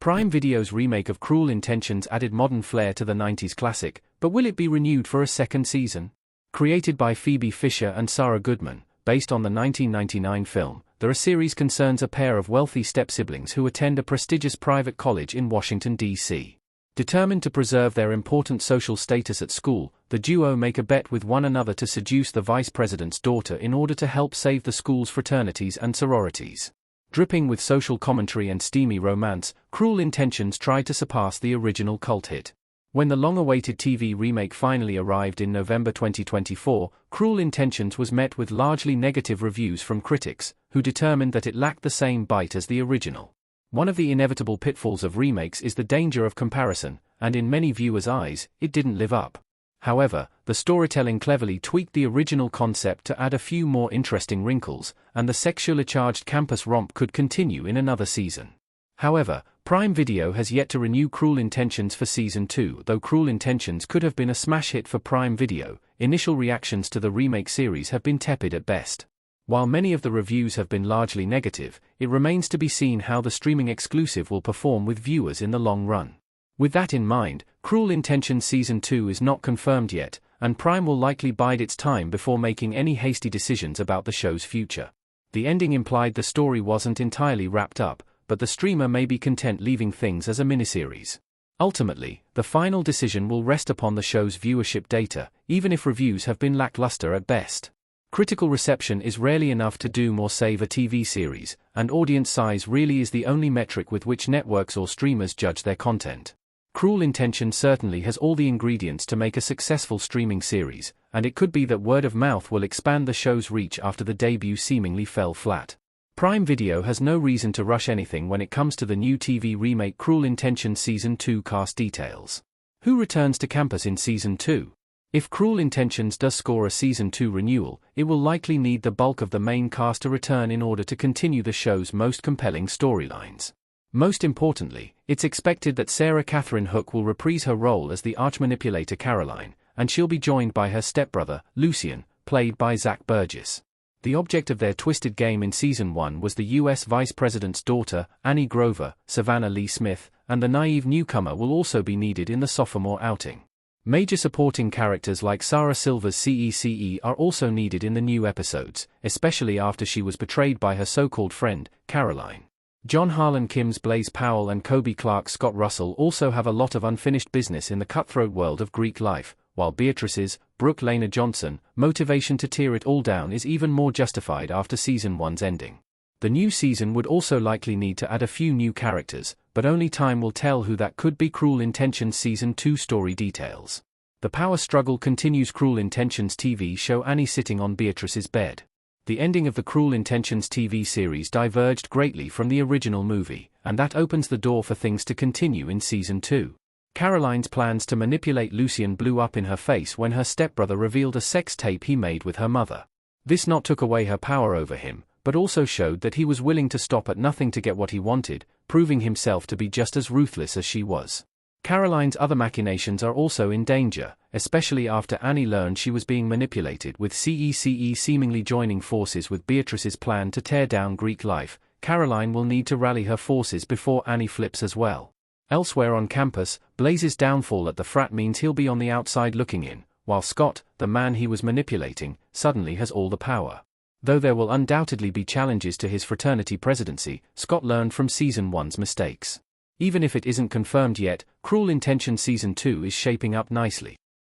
Prime Video's remake of Cruel Intentions added modern flair to the 90s classic, but will it be renewed for a second season? Created by Phoebe Fisher and Sarah Goodman, based on the 1999 film, the series concerns a pair of wealthy step-siblings who attend a prestigious private college in Washington, D.C. Determined to preserve their important social status at school, the duo make a bet with one another to seduce the vice president's daughter in order to help save the school's fraternities and sororities. Dripping with social commentary and steamy romance, Cruel Intentions tried to surpass the original cult hit. When the long-awaited TV remake finally arrived in November 2024, Cruel Intentions was met with largely negative reviews from critics, who determined that it lacked the same bite as the original. One of the inevitable pitfalls of remakes is the danger of comparison, and in many viewers' eyes, it didn't live up. However, the storytelling cleverly tweaked the original concept to add a few more interesting wrinkles, and the sexually charged campus romp could continue in another season. However, Prime Video has yet to renew Cruel Intentions for Season 2. Though Cruel Intentions could have been a smash hit for Prime Video, initial reactions to the remake series have been tepid at best. While many of the reviews have been largely negative, it remains to be seen how the streaming exclusive will perform with viewers in the long run. With that in mind, Cruel Intentions Season 2 is not confirmed yet, and Prime will likely bide its time before making any hasty decisions about the show's future. The ending implied the story wasn't entirely wrapped up, but the streamer may be content leaving things as a miniseries. Ultimately, the final decision will rest upon the show's viewership data, even if reviews have been lackluster at best. Critical reception is rarely enough to doom or save a TV series, and audience size really is the only metric with which networks or streamers judge their content. Cruel Intentions certainly has all the ingredients to make a successful streaming series, and it could be that word of mouth will expand the show's reach after the debut seemingly fell flat. Prime Video has no reason to rush anything when it comes to the new TV remake Cruel Intentions Season 2 cast details. Who returns to campus in Season 2? If Cruel Intentions does score a Season 2 renewal, it will likely need the bulk of the main cast to return in order to continue the show's most compelling storylines. Most importantly, it's expected that Sarah Catherine Hook will reprise her role as the arch-manipulator Caroline, and she'll be joined by her stepbrother, Lucien, played by Zach Burgess. The object of their twisted game in Season 1 was the U.S. Vice President's daughter, Annie Grover, Savannah Lee Smith, and the naive newcomer will also be needed in the sophomore outing. Major supporting characters like Sarah Silver's CECE are also needed in the new episodes, especially after she was betrayed by her so-called friend, Caroline. John Harlan Kim's Blaze Powell and Kobe Clark's Scott Russell also have a lot of unfinished business in the cutthroat world of Greek life, while Beatrice's, Brooke Lena Johnson, motivation to tear it all down is even more justified after Season 1's ending. The new season would also likely need to add a few new characters, but only time will tell who that could be. Cruel Intentions Season 2 story details. The power struggle continues. Cruel Intentions TV show Annie sitting on Beatrice's bed. The ending of the Cruel Intentions TV series diverged greatly from the original movie, and that opens the door for things to continue in Season 2. Caroline's plans to manipulate Lucien blew up in her face when her stepbrother revealed a sex tape he made with her mother. This not took away her power over him, but also showed that he was willing to stop at nothing to get what he wanted, proving himself to be just as ruthless as she was. Caroline's other machinations are also in danger, especially after Annie learned she was being manipulated, with CECE seemingly joining forces with Beatrice's plan to tear down Greek life. Caroline will need to rally her forces before Annie flips as well. Elsewhere on campus, Blaze's downfall at the frat means he'll be on the outside looking in, while Scott, the man he was manipulating, suddenly has all the power. Though there will undoubtedly be challenges to his fraternity presidency, Scott learned from Season 1's mistakes. Even if it isn't confirmed yet, Cruel Intentions Season 2 is shaping up nicely.